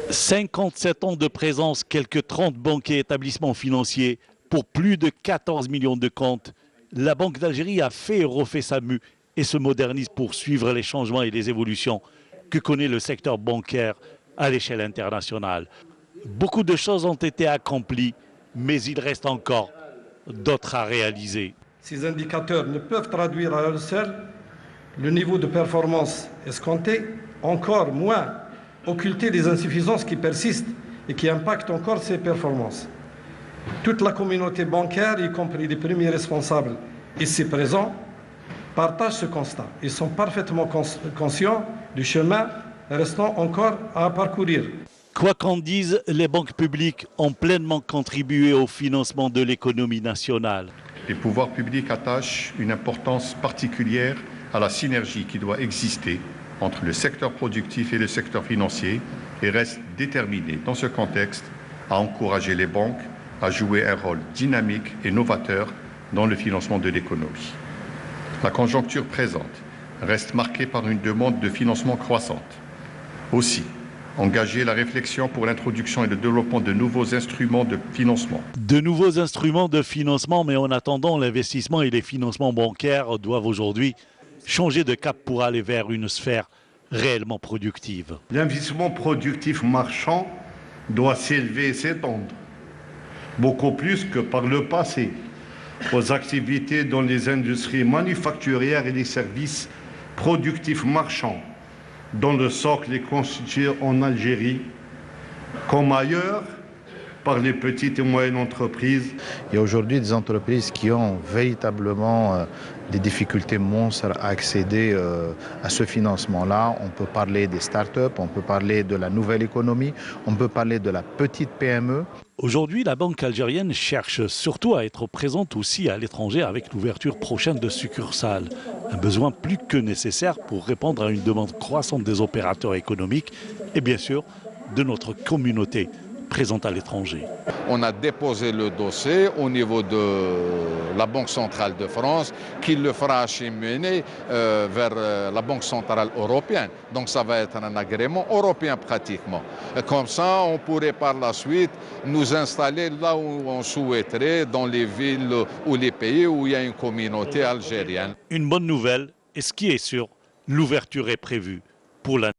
57 ans de présence, quelques 30 banques et établissements financiers pour plus de 14 millions de comptes. La Banque d'Algérie a fait et refait sa mue et se modernise pour suivre les changements et les évolutions que connaît le secteur bancaire à l'échelle internationale. Beaucoup de choses ont été accomplies, mais il reste encore d'autres à réaliser. Ces indicateurs ne peuvent traduire à eux seuls le niveau de performance escompté, encore moins occulter les insuffisances qui persistent et qui impactent encore ces performances. Toute la communauté bancaire, y compris les premiers responsables ici présents, partagent ce constat. Ils sont parfaitement conscients du chemin restant encore à parcourir. Quoi qu'en dise, les banques publiques ont pleinement contribué au financement de l'économie nationale. Les pouvoirs publics attachent une importance particulière à la synergie qui doit exister entre le secteur productif et le secteur financier et restent déterminés dans ce contexte à encourager les banques à jouer un rôle dynamique et novateur dans le financement de l'économie. La conjoncture présente reste marquée par une demande de financement croissante. Aussi, engager la réflexion pour l'introduction et le développement de nouveaux instruments de financement. De nouveaux instruments de financement, mais en attendant, l'investissement et les financements bancaires doivent aujourd'hui changer de cap pour aller vers une sphère réellement productive. L'investissement productif marchand doit s'élever et s'étendre, beaucoup plus que par le passé, aux activités dans les industries manufacturières et les services productifs marchands, dont le socle est constitué en Algérie, comme ailleurs, par les petites et moyennes entreprises. Il y a aujourd'hui des entreprises qui ont véritablement des difficultés monstres à accéder à ce financement-là. On peut parler des start-up, on peut parler de la nouvelle économie, on peut parler de la petite PME. Aujourd'hui, la banque algérienne cherche surtout à être présente aussi à l'étranger avec l'ouverture prochaine de succursales. Un besoin plus que nécessaire pour répondre à une demande croissante des opérateurs économiques et bien sûr de notre communauté présente à l'étranger. On a déposé le dossier au niveau de la Banque centrale de France qui le fera acheminer vers la Banque centrale européenne. Donc ça va être un agrément européen pratiquement. Et comme ça, on pourrait par la suite nous installer là où on souhaiterait, dans les villes ou les pays où il y a une communauté algérienne. Une bonne nouvelle, et ce qui est sûr, l'ouverture est prévue pour l'année.